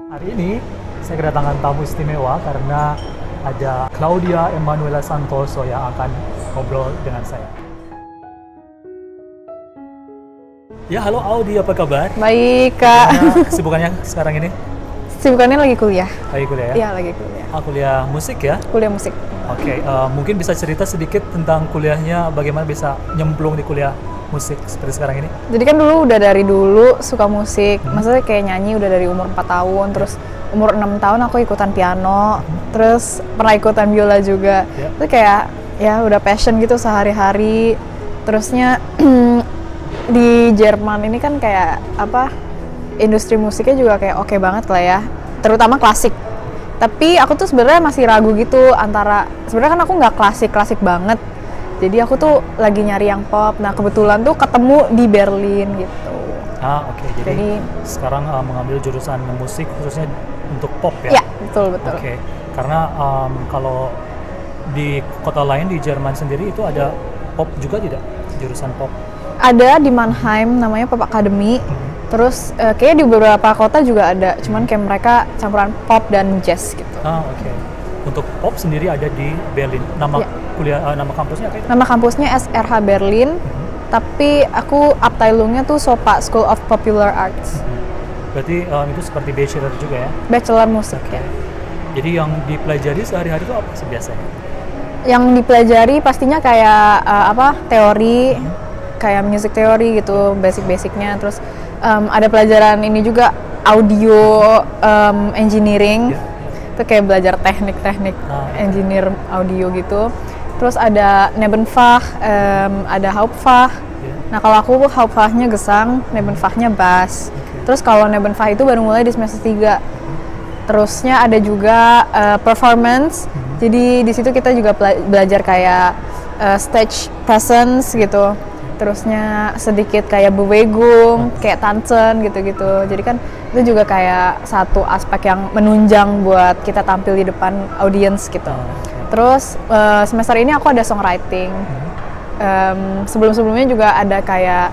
Hari ini saya kedatangan tamu istimewa karena ada Claudia Emanuela Santoso yang akan ngobrol dengan saya. Ya, halo Audi, apa kabar? Baik, Kak. Kesibukannya sekarang ini? Sibukannya lagi kuliah. Lagi kuliah ya? Iya, lagi kuliah. Kuliah musik ya? Kuliah musik. Oke, mungkin bisa cerita sedikit tentang kuliahnya, bagaimana bisa nyemplung di kuliah musik seperti sekarang ini? Jadi kan dari dulu suka musik. Maksudnya kayak nyanyi udah dari umur 4 tahun, terus umur 6 tahun aku ikutan piano, terus pernah ikutan biola juga. Itu kayak ya udah passion gitu sehari-hari. Terusnya di Jerman ini kan kayak apa, industri musiknya juga kayak oke banget lah ya, terutama klasik. Tapi aku tuh sebenarnya masih ragu gitu antara, sebenarnya kan aku nggak klasik banget, jadi aku tuh lagi nyari yang pop. Nah kebetulan tuh ketemu di Berlin gitu. Oke. Jadi sekarang mengambil jurusan musik khususnya untuk pop ya? Iya, betul. Oke. Karena kalau di kota lain di Jerman sendiri itu ada pop juga tidak? Jurusan pop? Ada di Mannheim, namanya Pop Academy. Terus kayaknya di beberapa kota juga ada, cuman kayak mereka campuran pop dan jazz gitu. Oke. Untuk pop sendiri ada di Berlin. Nama kuliah, nama kampusnya apa itu? Nama kampusnya SRH Berlin. Tapi aku Abteilungnya tuh SOPA, School of Popular Arts. Berarti itu seperti bachelor juga ya? Bachelor musik ya. Jadi yang dipelajari sehari-hari itu apa sih biasanya? Yang dipelajari pastinya kayak teori, kayak music theory gitu, basic-basicnya. Terus ada pelajaran ini juga audio engineering. Itu kayak belajar teknik-teknik engineer audio gitu. Terus ada Nebenfach, ada Hauptfach. Nah kalau aku Hauptfachnya gesang, Nebenfachnya bass. Terus kalau Nebenfach itu baru mulai di semester 3. Terusnya ada juga performance. Jadi di situ kita juga belajar kayak stage presence gitu. Terusnya sedikit kayak Bewegung, kayak Tanzen gitu-gitu. Jadi kan itu juga kayak satu aspek yang menunjang buat kita tampil di depan audiens gitu. Terus semester ini aku ada songwriting. Sebelum-sebelumnya juga ada kayak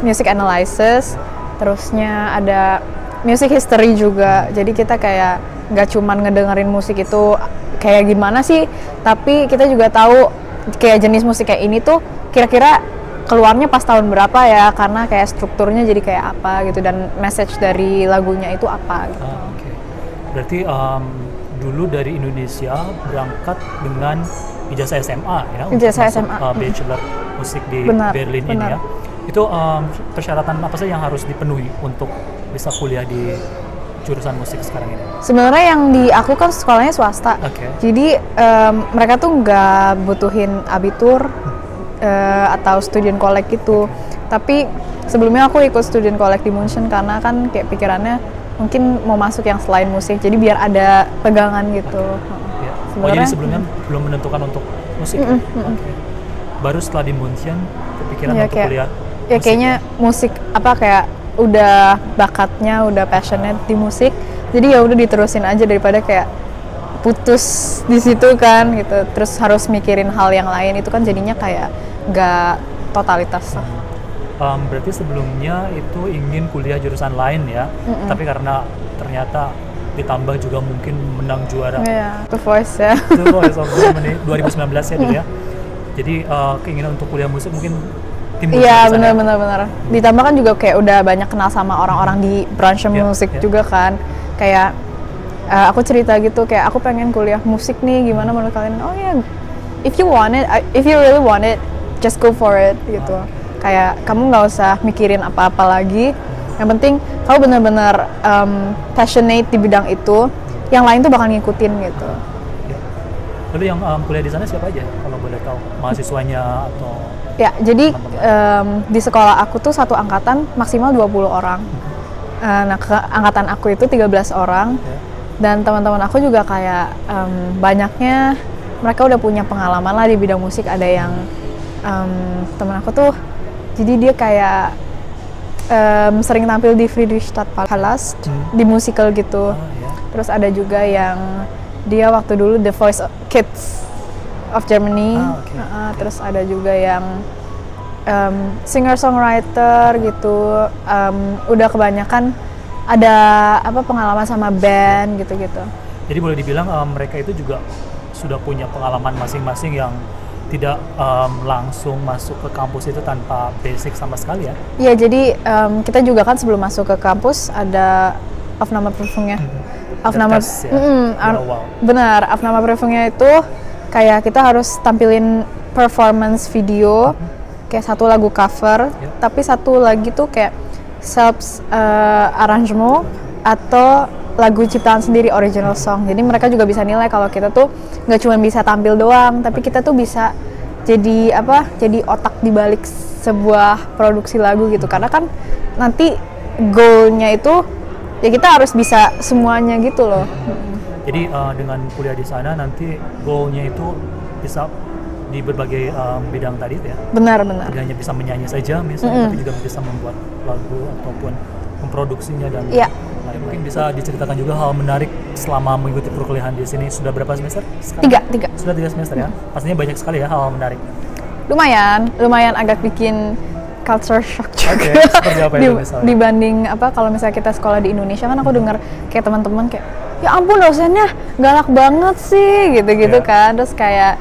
music analysis. Terusnya ada music history juga. Jadi kita kayak nggak cuman ngedengerin musik itu kayak gimana sih, tapi kita juga tahu kayak jenis musik kayak ini tuh kira-kira keluarnya pas tahun berapa ya, karena kayak strukturnya jadi kayak apa gitu, dan message dari lagunya itu apa gitu. Berarti dulu dari Indonesia berangkat dengan ijazah SMA ya? Ijazah SMA. Bachelor musik di Berlin ini ya? Itu persyaratan apa sih yang harus dipenuhi untuk bisa kuliah di jurusan musik sekarang ini? Sebenarnya yang di aku kan sekolahnya swasta, jadi mereka tuh nggak butuhin abitur atau student collect gitu. Tapi sebelumnya aku ikut student collect di München karena kan kayak pikirannya mungkin mau masuk yang selain musik, jadi biar ada pegangan gitu. Jadi sebelumnya belum menentukan untuk musik? Baru setelah di München kepikiran untuk kuliah musik? Kayaknya musik kayak udah bakatnya, udah passionate di musik, jadi ya udah diterusin aja daripada kayak putus di situ kan gitu, terus harus mikirin hal yang lain, itu kan jadinya kayak nggak totalitas. Berarti sebelumnya itu ingin kuliah jurusan lain ya, tapi karena ternyata ditambah juga mungkin menang juara The Voice ya. The Voice of Germany 2019 ya dulu ya. Jadi keinginan untuk kuliah musik mungkin timbul. Iya benar. Ditambah kan juga kayak udah banyak kenal sama orang-orang di branche musik juga kan. Kayak aku cerita gitu, kayak aku pengen kuliah musik nih, gimana menurut kalian? Oh ya, if you really want it, just go for it gitu. Kayak kamu nggak usah mikirin apa-apa lagi. Yang penting kamu benar-benar passionate di bidang itu. Yang lain tuh bakal ngikutin gitu. Lalu yang kuliah di sana siapa aja kalau boleh tahu? Mahasiswanya atau? Ya, jadi di sekolah aku tuh satu angkatan maksimal 20 orang. Nah, angkatan aku itu 13 orang. Dan teman-teman aku juga kayak banyaknya mereka udah punya pengalaman lah di bidang musik. Ada yang teman aku tuh, jadi dia kayak sering tampil di Friedrichstadtpalast di musical gitu. Terus ada juga yang dia waktu dulu The Voice Kids of Germany. Terus ada juga yang singer-songwriter gitu. Udah kebanyakan ada apa pengalaman sama band gitu-gitu. Jadi boleh dibilang mereka itu juga sudah punya pengalaman masing-masing yang tidak langsung masuk ke kampus itu tanpa basic sama sekali ya? Iya, jadi kita juga kan sebelum masuk ke kampus ada Aufnahmeprüfungnya. Benar, Aufnahmeprüfungnya itu kayak kita harus tampilin performance video, kayak satu lagu cover, tapi satu lagi tuh kayak self arrangement atau lagu ciptaan sendiri, original song. Jadi mereka juga bisa nilai kalau kita tuh nggak cuma bisa tampil doang, tapi kita tuh bisa jadi apa? Jadi otak di balik sebuah produksi lagu gitu. Karena kan nanti goalnya itu ya kita harus bisa semuanya gitu loh. Jadi dengan kuliah di sana nanti goalnya itu bisa di berbagai bidang tadi ya? Benar. Tidak hanya bisa menyanyi saja misalnya, tapi juga bisa membuat lagu ataupun memproduksinya dan mungkin bisa diceritakan juga hal menarik selama mengikuti perkuliahan di sini. Sudah berapa semester sekarang? Tiga. Sudah 3 semester ya? Pastinya banyak sekali ya hal menarik. Lumayan agak bikin culture shock juga. Seperti apa itu misalnya? Dibanding apa kalau misalnya kita sekolah di Indonesia kan aku dengar kayak teman-teman kayak ya ampun dosennya galak banget sih gitu-gitu kan. Terus kayak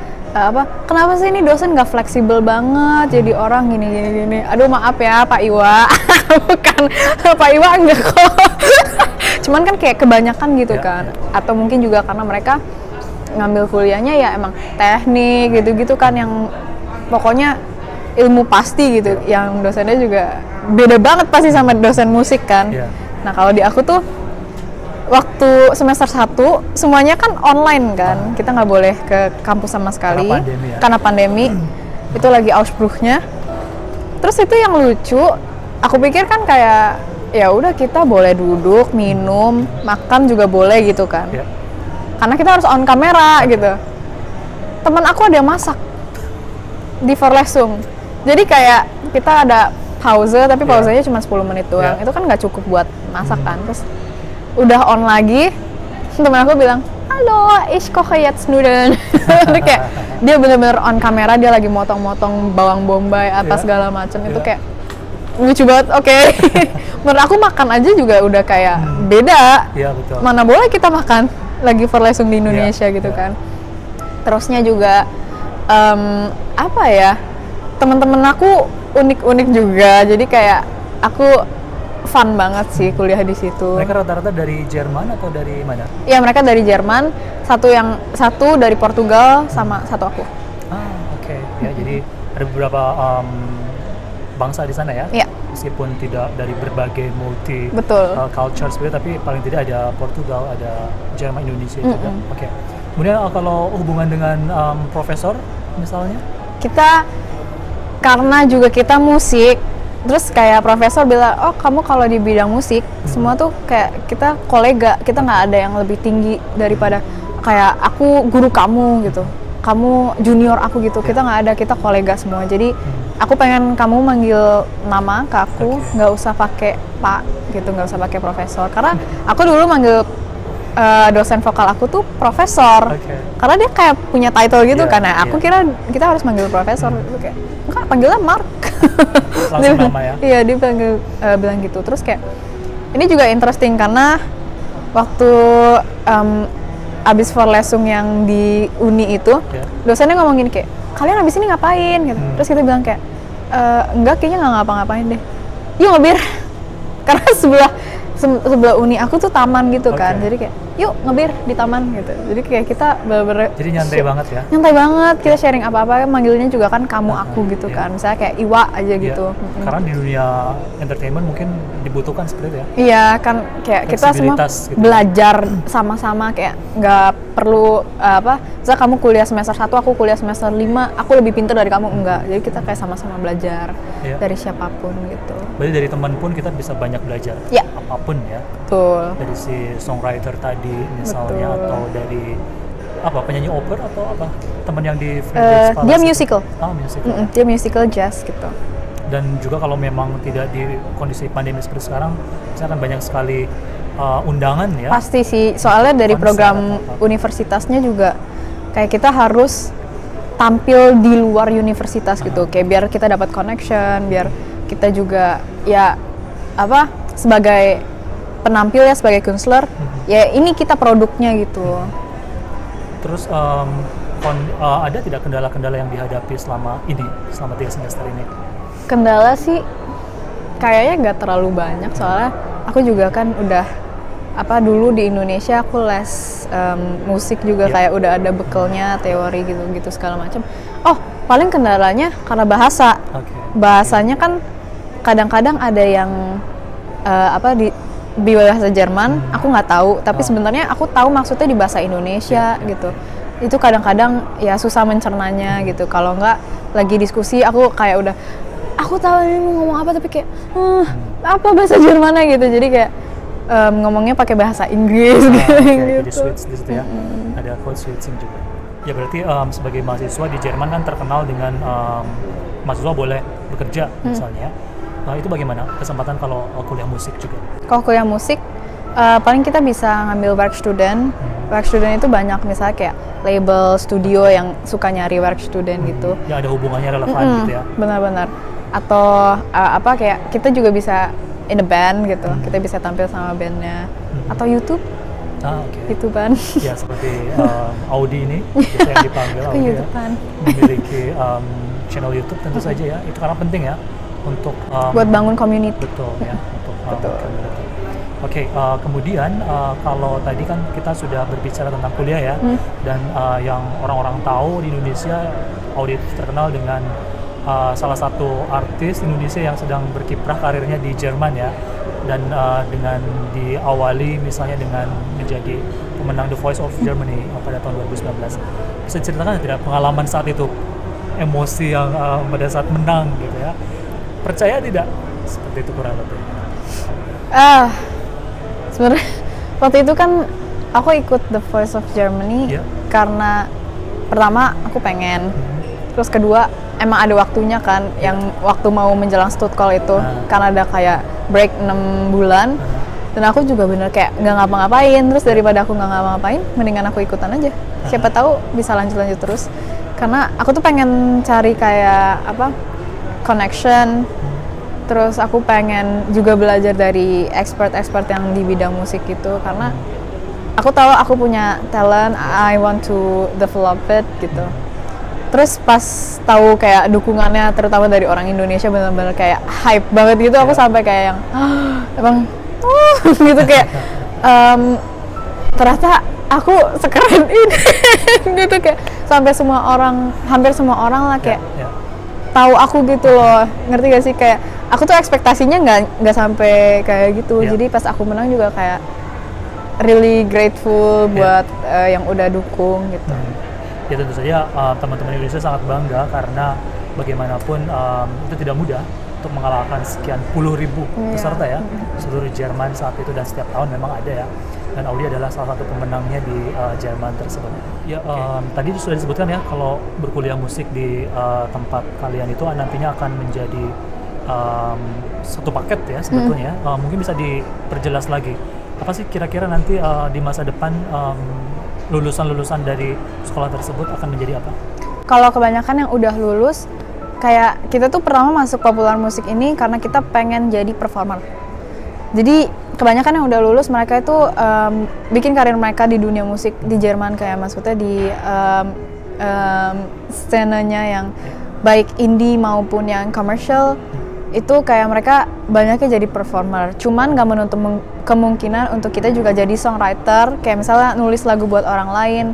kenapa sih ini dosen nggak fleksibel banget jadi orang gini. Aduh maaf ya Pak Iwa. Bukan Pak Iwa enggak kok. Cuman kan kayak kebanyakan gitu kan. Atau mungkin juga karena mereka ngambil kuliahnya ya emang teknik gitu-gitu kan yang pokoknya ilmu pasti gitu. Yang dosennya juga beda banget pasti sama dosen musik kan. Nah kalau di aku tuh waktu semester 1 semuanya kan online kan, kita nggak boleh ke kampus sama sekali karena pandemi. Itu lagi Ausbruchnya. Terus itu yang lucu, aku pikir kan kayak ya udah kita boleh duduk, minum, makan juga boleh gitu kan, karena kita harus on kamera gitu. Temen aku ada yang masak di Vorlesung, jadi kayak kita ada pause tapi pausenya cuma 10 menit doang. Itu kan nggak cukup buat masak kan. Terus udah on lagi, temen aku bilang, halo, ich koche jetzt Nudeln. Kayak dia bener-bener on kamera, dia lagi motong-motong bawang bombay apa segala macam. Itu kayak lucu banget. Menurut aku makan aja juga udah kayak beda. Betul. Mana boleh kita makan lagi Vorlesung di Indonesia gitu kan. Terusnya juga apa ya, teman-teman aku unik-unik juga. Jadi kayak aku fun banget sih kuliah di situ. Mereka rata-rata dari Jerman atau dari mana? Iya, mereka dari Jerman. Satu dari Portugal sama satu aku. Oke. Ya, jadi ada beberapa bangsa di sana ya? Iya. Meskipun tidak dari berbagai multi culture sebenarnya, tapi paling tidak ada Portugal, ada Jerman, Indonesia juga. Oke. Kemudian kalau hubungan dengan profesor misalnya? Karena juga kita musik, terus kayak profesor bilang, oh kamu kalau di bidang musik semua tuh kayak kita kolega, kita nggak ada yang lebih tinggi daripada kayak aku guru kamu gitu, kamu junior aku gitu. Kita nggak ada, kita kolega semua. Jadi aku pengen kamu manggil nama ke aku, nggak usah pakai Pak gitu, nggak usah pakai profesor. Karena aku dulu manggil dosen vokal aku tuh profesor, karena dia kayak punya title gitu kan. Nah, aku kira kita harus manggil profesor. Itu kayak enggak, panggilnya Mark. Langsung nama ya? Iya, dia bilang gitu. Terus kayak ini juga interesting karena waktu abis Vorlesung yang di Uni itu, dosennya ngomongin kayak, kalian abis ini ngapain gitu. Terus kita bilang kayak, enggak, kayaknya nggak ngapa-ngapain deh. Yuk ngebir. Karena sebelah Uni aku tuh taman gitu kan. Jadi kayak, yuk ngebir di taman gitu. Jadi kayak kita bener-bener jadi nyantai banget ya? Nyantai banget, kita sharing apa-apa, manggilnya juga kan kamu aku gitu kan. Misalnya kayak Iwa aja gitu. Karena di dunia entertainment mungkin dibutuhkan seperti itu ya? Iya kan, kayak kita semua gitu, belajar sama-sama, kayak nggak perlu misalnya kamu kuliah semester 1, aku kuliah semester 5, aku lebih pintar dari kamu, enggak. Jadi kita kayak sama-sama belajar dari siapapun gitu. Berarti dari teman pun kita bisa banyak belajar? Apapun ya? Betul. Dari si songwriter tadi misalnya, atau dari penyanyi opera atau apa, teman yang di dia musical. Musical. Dia musical jazz gitu. Dan juga kalau memang tidak di kondisi pandemi seperti sekarang, misalkan banyak sekali undangan ya. Pasti sih, soalnya dari program universitasnya juga kayak kita harus tampil di luar universitas gitu, kayak biar kita dapat connection, biar kita juga ya sebagai penampil ya sebagai counselor, ya ini kita produknya gitu. Terus ada tidak kendala-kendala yang dihadapi selama 3 semester ini? Kendala sih kayaknya nggak terlalu banyak, soalnya aku juga kan udah dulu di Indonesia aku les musik juga, kayak udah ada bekelnya, teori gitu segala macam. Paling kendalanya karena bahasa. Bahasanya kan kadang-kadang ada yang di bahasa Jerman aku nggak tahu, tapi sebenarnya aku tahu maksudnya di bahasa Indonesia gitu. Itu kadang-kadang ya susah mencernanya gitu. Kalau nggak lagi diskusi aku kayak udah aku tahu ini mau ngomong apa, tapi kayak apa bahasa Jermannya gitu, jadi kayak ngomongnya pakai bahasa Inggris gitu. Jadi switch di situ ya. Ada code switching juga. Ya berarti sebagai mahasiswa di Jerman kan terkenal dengan mahasiswa boleh bekerja misalnya. Itu bagaimana kesempatan kalau kuliah musik juga? Kalau kuliah musik, paling kita bisa ngambil work student. Work student itu banyak, misalnya kayak label, studio yang suka nyari work student gitu. Ya ada hubungannya relevan gitu ya? Benar-benar. Atau kayak kita juga bisa in a band gitu, kita bisa tampil sama bandnya. Atau YouTube. YouTubean. Ya seperti Audi ini, biasa yang dipanggil Audi ya. Memiliki channel YouTube tentu saja ya, itu karena penting ya. Untuk buat bangun community. Betul ya, untuk community. Kemudian kalau tadi kan kita sudah berbicara tentang kuliah ya, dan yang orang-orang tahu di Indonesia, Audi terkenal dengan salah satu artis Indonesia yang sedang berkiprah karirnya di Jerman ya, dan dengan diawali misalnya dengan menjadi pemenang The Voice of Germany pada tahun 2019. Bisa diceritakan tidak pengalaman saat itu, emosi yang pada saat menang gitu ya? Percaya tidak? Seperti itu kurang lebih. Sebenarnya waktu itu kan aku ikut The Voice of Germany karena pertama aku pengen, terus kedua emang ada waktunya kan, yang waktu mau menjelang Stuttgart itu karena ada kayak break 6 bulan, dan aku juga bener kayak nggak ngapa-ngapain, terus daripada aku nggak ngapa-ngapain, mendingan aku ikutan aja, siapa tahu bisa lanjut terus, karena aku tuh pengen cari kayak connection, terus aku pengen juga belajar dari expert yang di bidang musik itu, karena aku tahu aku punya talent, I want to develop it gitu. Terus pas tahu kayak dukungannya terutama dari orang Indonesia benar-benar kayak hype banget gitu, aku sampai kayak yang gitu kayak ternyata aku sekeren ini gitu, kayak sampai hampir semua orang lah kayak tahu aku gitu loh, ngerti gak sih, kayak aku tuh ekspektasinya nggak sampai kayak gitu. Jadi pas aku menang juga kayak really grateful buat yang udah dukung gitu. Ya tentu saja teman-teman Indonesia sangat bangga, karena bagaimanapun itu tidak mudah untuk mengalahkan sekian puluh ribu peserta ya, seluruh Jerman saat itu, dan setiap tahun memang ada ya, dan Audi adalah salah satu pemenangnya di Jerman tersebut. Ya tadi sudah disebutkan ya, kalau berkuliah musik di tempat kalian itu nantinya akan menjadi satu paket ya sebetulnya. Mungkin bisa diperjelas lagi, apa sih kira-kira nanti di masa depan lulusan-lulusan dari sekolah tersebut akan menjadi apa? Kalau kebanyakan yang udah lulus, kayak kita tuh pertama masuk popular musik ini karena kita pengen jadi performer. Jadi kebanyakan yang udah lulus mereka itu bikin karir mereka di dunia musik di Jerman, kayak maksudnya di scenenya yang baik indie maupun yang komersial, itu kayak mereka banyaknya jadi performer. Cuman gak menutup kemungkinan untuk kita juga jadi songwriter, kayak misalnya nulis lagu buat orang lain.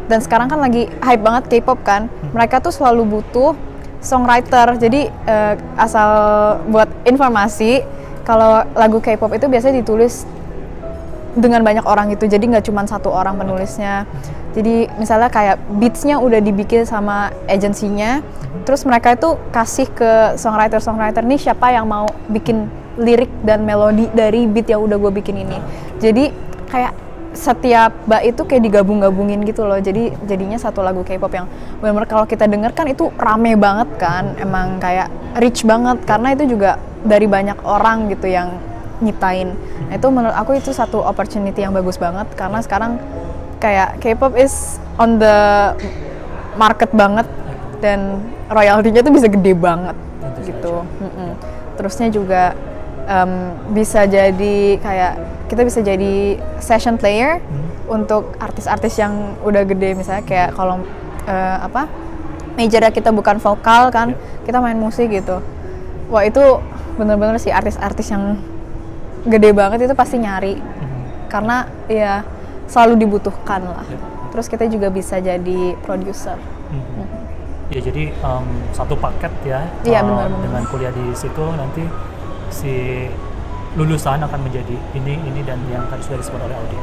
Dan sekarang kan lagi hype banget K-pop kan, mereka tuh selalu butuh songwriter. Jadi asal buat informasi, kalau lagu K-pop itu biasanya ditulis dengan banyak orang gitu, jadi nggak cuma satu orang penulisnya. Jadi misalnya kayak beatsnya udah dibikin sama agensinya, terus mereka itu kasih ke songwriter nih siapa yang mau bikin lirik dan melodi dari beat yang udah gue bikin ini. Jadi kayak setiap bait itu kayak digabung-gabungin gitu loh, jadi jadinya satu lagu K-pop yang benar-benar kalau kita denger kan itu rame banget kan, emang kayak rich banget karena itu juga dari banyak orang gitu yang nyiptain. Nah, itu menurut aku itu satu opportunity yang bagus banget, karena sekarang kayak K-pop is on the market banget dan royalty-nya tuh bisa gede banget gitu. Terusnya juga bisa jadi kayak kita bisa jadi session player untuk artis-artis yang udah gede, misalnya kayak kalau majornya kita bukan vokal kan, kita main musik gitu. Wah itu bener-bener sih artis-artis yang gede banget itu pasti nyari karena ya selalu dibutuhkan lah. Terus kita juga bisa jadi produser. Ya jadi satu paket ya, benar. dengan kuliah di situ nanti si lulusan akan menjadi ini dan yang tadi sudah disebut oleh Audi.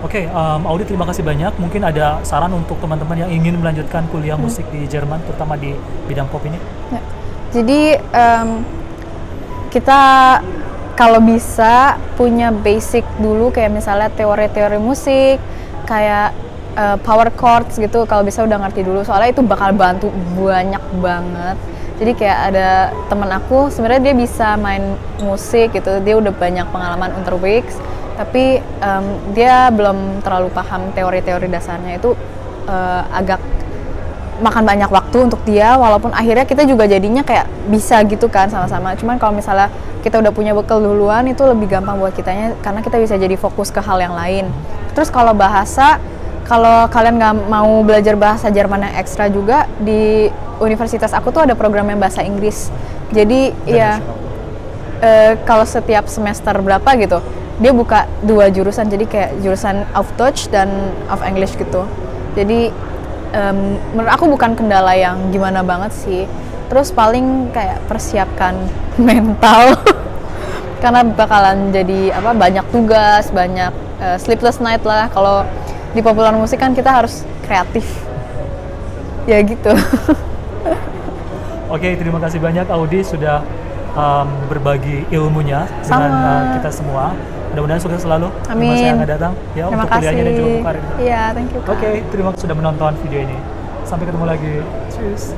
Oke, Audi terima kasih banyak. Mungkin ada saran untuk teman-teman yang ingin melanjutkan kuliah musik di Jerman, terutama di bidang pop ini? Ya. Jadi kita kalau bisa punya basic dulu, kayak misalnya teori-teori musik, kayak power chords gitu, kalau bisa udah ngerti dulu, soalnya itu bakal bantu banyak banget. Jadi kayak ada temen aku sebenarnya dia bisa main musik gitu, dia udah banyak pengalaman untuk weeks, tapi dia belum terlalu paham teori-teori dasarnya, itu agak makan banyak waktu untuk dia, walaupun akhirnya kita juga jadinya kayak bisa gitu kan sama-sama. Cuman kalau misalnya kita udah punya bekal duluan itu lebih gampang buat kitanya, karena kita bisa jadi fokus ke hal yang lain. Terus kalau bahasa, kalau kalian nggak mau belajar bahasa Jerman yang ekstra juga, di universitas aku tuh ada program yang bahasa Inggris. Jadi ya kalau setiap semester berapa gitu, dia buka 2 jurusan, jadi kayak jurusan auf Deutsch dan auf English gitu. Jadi menurut aku bukan kendala yang gimana banget sih. Terus paling kayak persiapkan mental karena bakalan jadi banyak tugas, banyak sleepless night lah. Kalau di popular musik kan kita harus kreatif ya gitu. Oke, terima kasih banyak Audi sudah berbagi ilmunya dengan kita semua. Mudah-mudahan sukses selalu di masa yang akan datang ya, terima untuk kasih. kuliahnya dan juga karir. Iya, thank you. Oke, terima kasih sudah menonton video ini. Sampai ketemu lagi. Cheers.